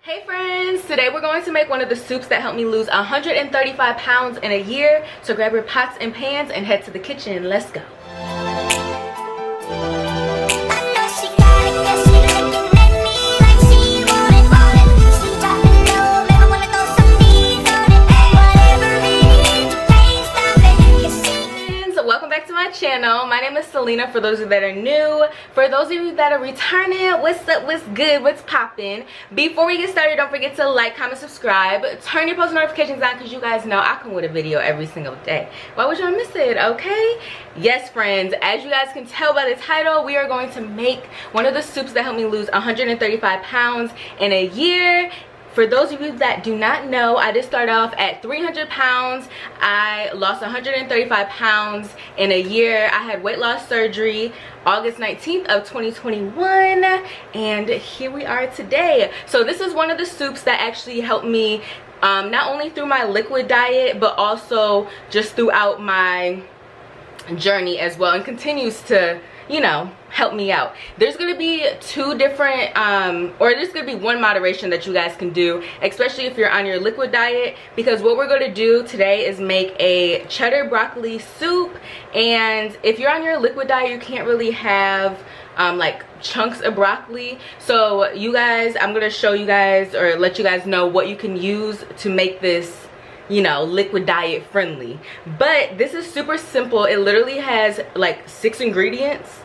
Hey friends, today we're going to make one of the soups that helped me lose 135 pounds in a year. So grab your pots and pans and head to the kitchen. Let's go. Welcome back to my channel. My name is Celina, for those of you that are new. For those of you that are returning, what's up, what's good, what's poppin'? Before we get started, don't forget to like, comment, subscribe, turn your post notifications on, because you guys know I come with a video every single day. Why would y'all miss it? Okay, yes friends, as you guys can tell by the title, we are going to make one of the soups that helped me lose 135 pounds in a year. For those of you that do not know, I did start off at 300 pounds. I lost 135 pounds in a year. I had weight loss surgery August 19th of 2021, and here we are today. So this is one of the soups that actually helped me not only through my liquid diet, but also just throughout my journey as well, and continues to, you know, help me out. There's gonna be two different or there's gonna be one moderation that you guys can do, especially if you're on your liquid diet, because what we're gonna do today is make a cheddar broccoli soup. And if you're on your liquid diet, you can't really have like chunks of broccoli. So you guys, I'm gonna show you guys, or let you guys know what you can use to make this, you know, liquid diet friendly. But this is super simple. It literally has like 6 ingredients,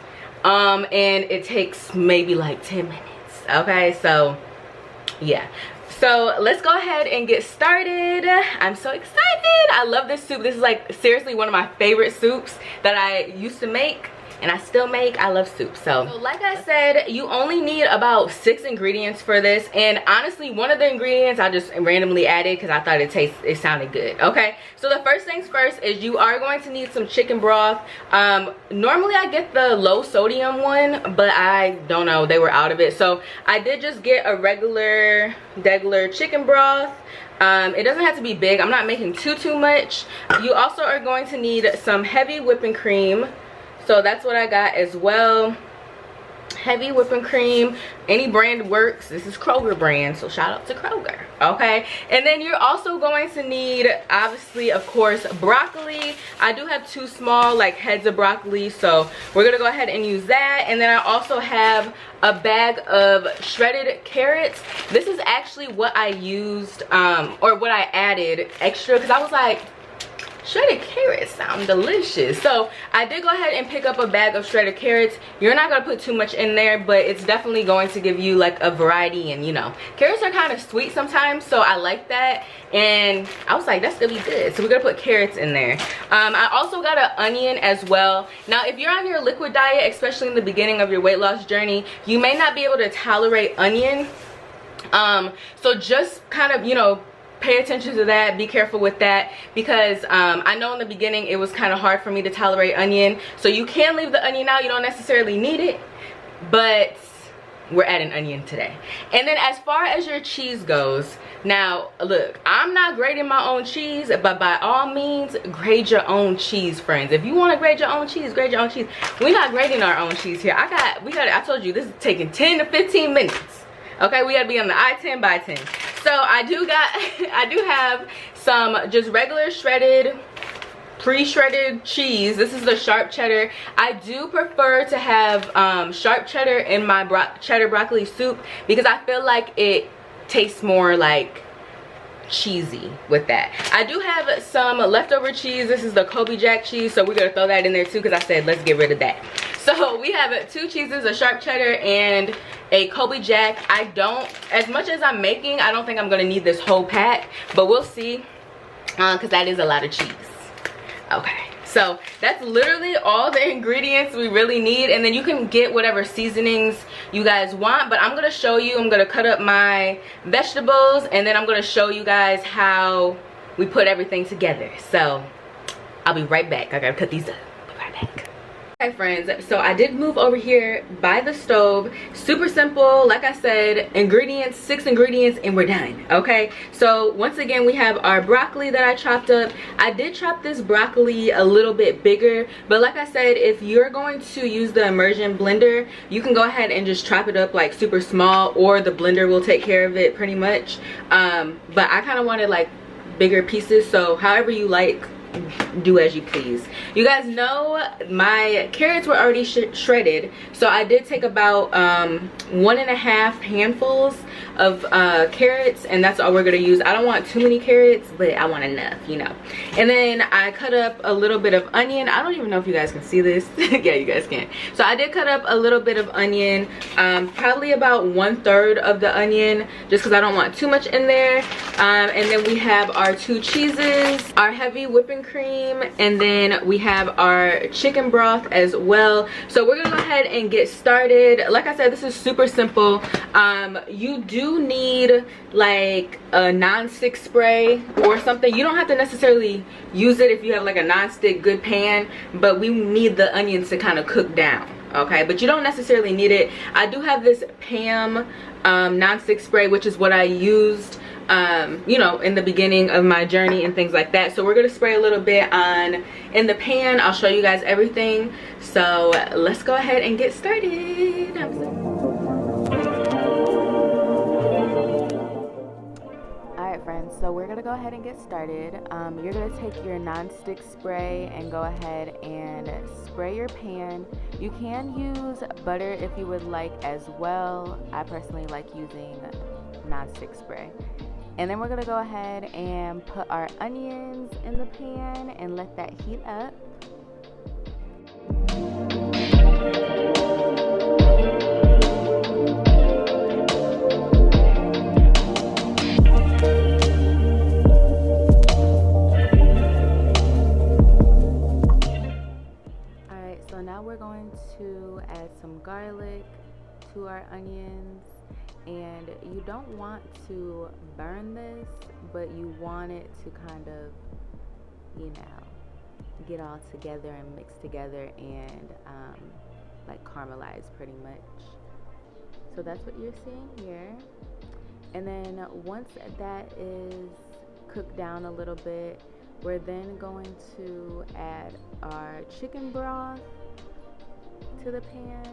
and it takes maybe like 10 minutes. Okay, so yeah, so let's go ahead and get started. I'm so excited. I love this soup. This is like seriously one of my favorite soups that I used to make, and I still make. I love soup. So like I said, you only need about 6 ingredients for this. And honestly, one of the ingredients I just randomly added because I thought it sounded good. Okay, so the first things first is you are going to need some chicken broth. Normally I get the low sodium one, but I don't know, they were out of it, so I did just get a regular chicken broth. It doesn't have to be big. I'm not making too much. You also are going to need some heavy whipping cream. So that's what I got as well. Heavy whipping cream, any brand works. This is Kroger brand, so shout out to Kroger. Okay, and then you're also going to need, obviously, of course, broccoli. I do have 2 small like heads of broccoli, so we're gonna go ahead and use that. And then I also have a bag of shredded carrots. This is actually what I used, or what I added extra, because I was like, shredded carrots sound delicious. So I did go ahead and pick up a bag of shredded carrots. You're not going to put too much in there, but it's definitely going to give you like a variety. And you know, carrots are kind of sweet sometimes, so I like that. And I was like, that's gonna be good, so we're gonna put carrots in there. I also got an onion as well. Now if you're on your liquid diet, especially in the beginning of your weight loss journey, you may not be able to tolerate onion. So just kind of, you know, pay attention to that. Be careful with that, because I know in the beginning it was kind of hard for me to tolerate onion. So you can leave the onion out. You don't necessarily need it, but we're adding onion today. And then as far as your cheese goes, now look, I'm not grading my own cheese, but by all means grade your own cheese, friends. If you want to grade your own cheese, grade your own cheese. We're not grading our own cheese here. I told you this is taking 10 to 15 minutes. Okay, we gotta be on the I-10 by 10. So I do have some just regular shredded, pre-shredded cheese. This is the sharp cheddar. I do prefer to have sharp cheddar in my cheddar broccoli soup, because I feel like it tastes more like cheesy with that. I do have some leftover cheese. This is the Kobe Jack cheese, so we're gonna throw that in there too, because I said let's get rid of that. So we have 2 cheeses, a sharp cheddar and a Kobe Jack. I don't, as much as I'm making, I don't think I'm gonna need this whole pack, but we'll see, because that is a lot of cheese. Okay, so that's literally all the ingredients we really need. And then you can get whatever seasonings you guys want, but I'm gonna show you, I'm gonna cut up my vegetables, and then I'm gonna show you guys how we put everything together. So I'll be right back. I gotta cut these up. Be right back. Hi friends, so I did move over here by the stove. Super simple, like I said, ingredients, 6 ingredients, and we're done. Okay, so once again we have our broccoli that I chopped up. I did chop this broccoli a little bit bigger, but like I said, if you're going to use the immersion blender, you can go ahead and just chop it up like super small, or the blender will take care of it pretty much. But I kind of wanted like bigger pieces, so however you like, do as you please. You guys know my carrots were already shredded, so I did take about 1.5 handfuls of carrots, and that's all we're gonna use. I don't want too many carrots, but I want enough, you know. And then I cut up a little bit of onion. I don't even know if you guys can see this. Yeah, you guys can. So I did cut up a little bit of onion, probably about 1/3 of the onion, just because I don't want too much in there. And then we have our 2 cheeses, our heavy whipping cream, and then we have our chicken broth as well. So we're gonna go ahead and get started. Like I said, this is super simple. You do need like a non-stick spray or something. You don't have to necessarily use it if you have like a non-stick good pan, but we need the onions to kind of cook down. Okay, but you don't necessarily need it. I do have this Pam non-stick spray, which is what I used you know, in the beginning of my journey and things like that. So we're gonna spray a little bit on in the pan. I'll show you guys everything, so let's go ahead and get started. Alright friends, so we're gonna go ahead and get started. You're gonna take your non-stick spray and go ahead and spray your pan. You can use butter if you would like as well. I personally like using non-stick spray. And then we're gonna go ahead and put our onions in the pan and let that heat up. Alright, so now we're going to add some garlic to our onions. And you don't want to burn this, but you want it to kind of, you know, get all together and mix together and like caramelize pretty much. So that's what you're seeing here. And then once that is cooked down a little bit, we're then going to add our chicken broth to the pan.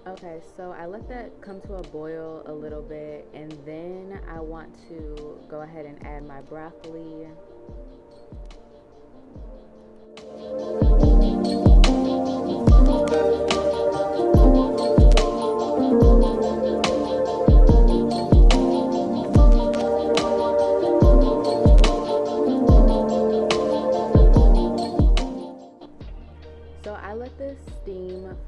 Okay, so I let that come to a boil a little bit, and then I want to go ahead and add my broccoli.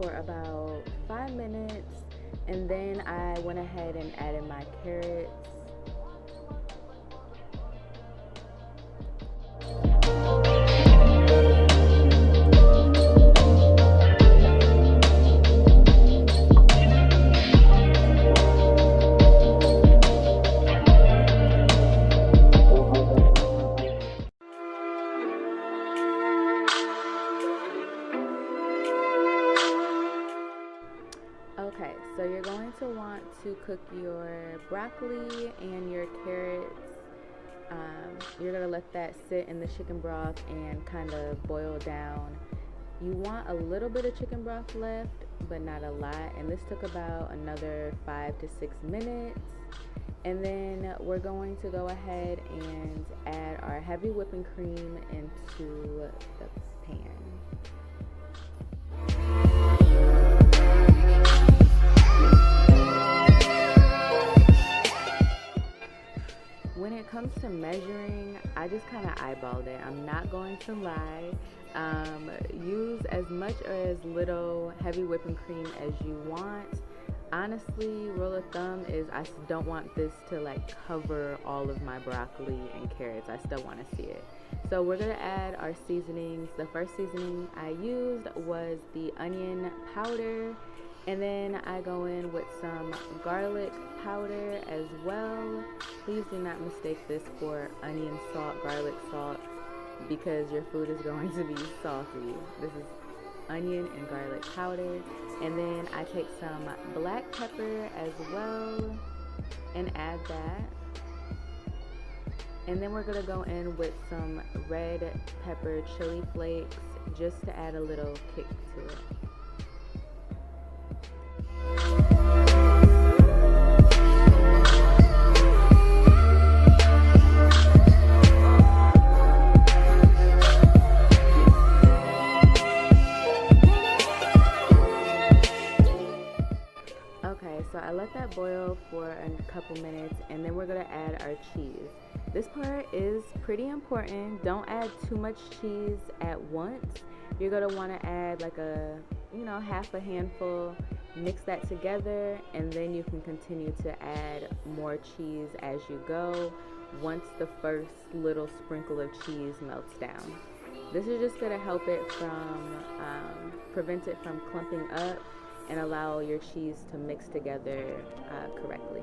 For about 5 minutes, and then I went ahead and added my carrots. Okay, so you're going to want to cook your broccoli and your carrots. You're going to let that sit in the chicken broth and kind of boil down. You want a little bit of chicken broth left, but not a lot. And this took about another 5 to 6 minutes. And then we're going to go ahead and add our heavy whipping cream into the pan. When it comes to measuring, I just kind of eyeballed it. I'm not going to lie. Use as much or as little heavy whipping cream as you want. Honestly, rule of thumb is I don't want this to like cover all of my broccoli and carrots. I still want to see it. So we're going to add our seasonings. The first seasoning I used was the onion powder, And then I go in with some garlic powder as well. Please do not mistake this for onion salt, garlic salt, because your food is going to be salty. This is onion and garlic powder. And then I take some black pepper as well and add that. And then we're gonna go in with some red pepper chili flakes just to add a little kick to it. Okay, so I let that boil for a couple minutes, and then we're gonna add our cheese. This part is pretty important. Don't add too much cheese at once. You're gonna wanna add like half a handful, mix that together, and then you can continue to add more cheese as you go once the first little sprinkle of cheese melts down. This is just gonna help it from, prevent it from clumping up and allow your cheese to mix together correctly.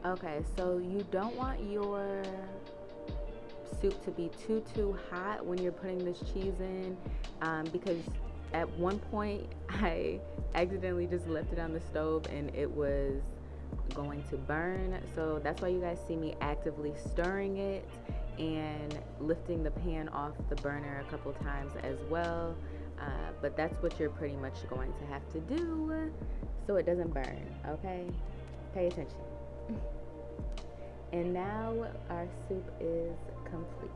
Okay, so you don't want your soup to be too hot when you're putting this cheese in, because at one point I accidentally just left it on the stove and it was going to burn. So that's why you guys see me actively stirring it and lifting the pan off the burner a couple times as well. But that's what you're pretty much going to have to do so it doesn't burn, okay? Pay attention. And now our soup is complete.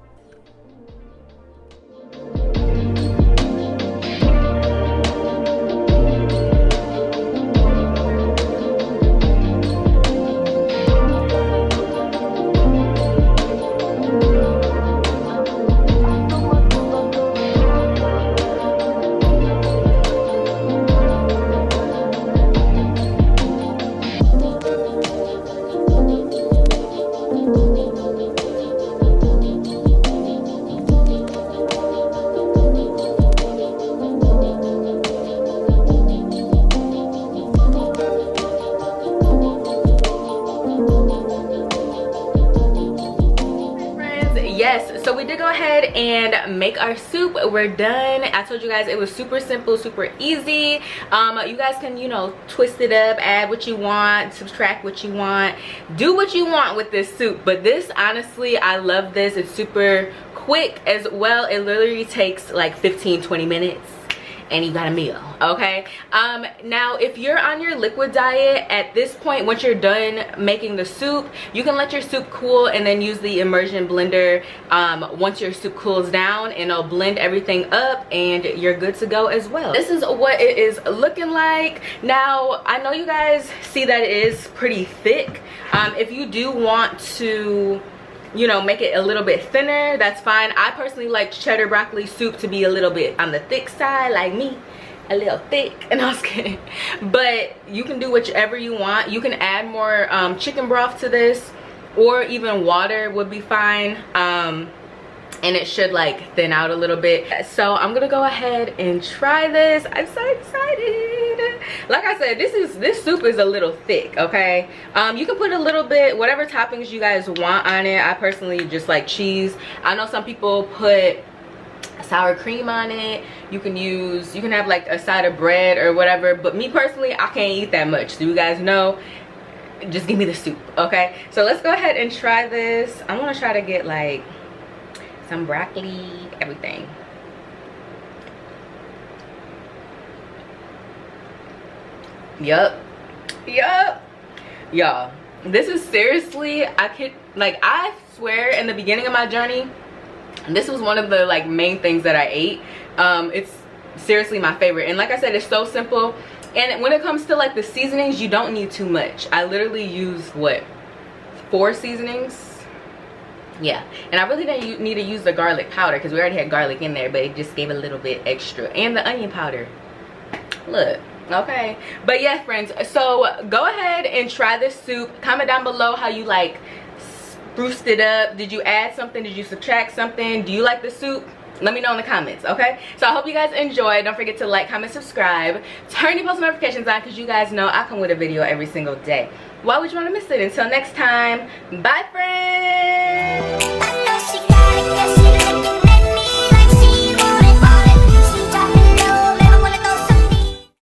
Yes, so we did go ahead and make our soup. We're done. I told you guys it was super simple, super easy. You guys can, twist it up, add what you want, subtract what you want, do what you want with this soup. But this, honestly, I love this. It's super quick as well. It literally takes like 15-20 minutes and you got a meal, okay? Now if you're on your liquid diet at this point, once you're done making the soup, you can let your soup cool and then use the immersion blender once your soup cools down, and it'll blend everything up and you're good to go as well. This is what it is looking like. Now I know you guys see that it is pretty thick. If you do want to make it a little bit thinner, that's fine. I personally like cheddar broccoli soup to be a little bit on the thick side, like me, a little thick. And I was kidding, but you can do whichever you want. You can add more chicken broth to this, or even water would be fine, and it should like thin out a little bit. So I'm gonna go ahead and try this. I'm so excited. Like I said, this soup is a little thick, okay? You can put a little bit, whatever toppings you guys want on it. I personally just like cheese. I know some people put sour cream on it. You can have like a side of bread or whatever, but me personally, I can't eat that much, so you guys know, just give me the soup, okay? So let's go ahead and try this. I want to try to get like some broccoli, everything. Yup. Y'all, this is seriously, I swear in the beginning of my journey, this was one of the like main things that I ate. It's seriously my favorite, and like I said, it's so simple. And when it comes to like the seasonings, you don't need too much. I literally use what, 4 seasonings, Yeah, and I really didn't need to use the garlic powder because we already had garlic in there, but it just gave a little bit extra. And the onion powder, look. Okay, but yeah, friends, so go ahead and try this soup. Comment down below how you like spruced it up. Did you add something? Did you subtract something? Do you like the soup? Let me know in the comments, okay? So I hope you guys enjoy. Don't forget to like, comment, subscribe, turn your post notifications on, because you guys know I come with a video every single day. Why would you want to miss it? Until next time, bye friends.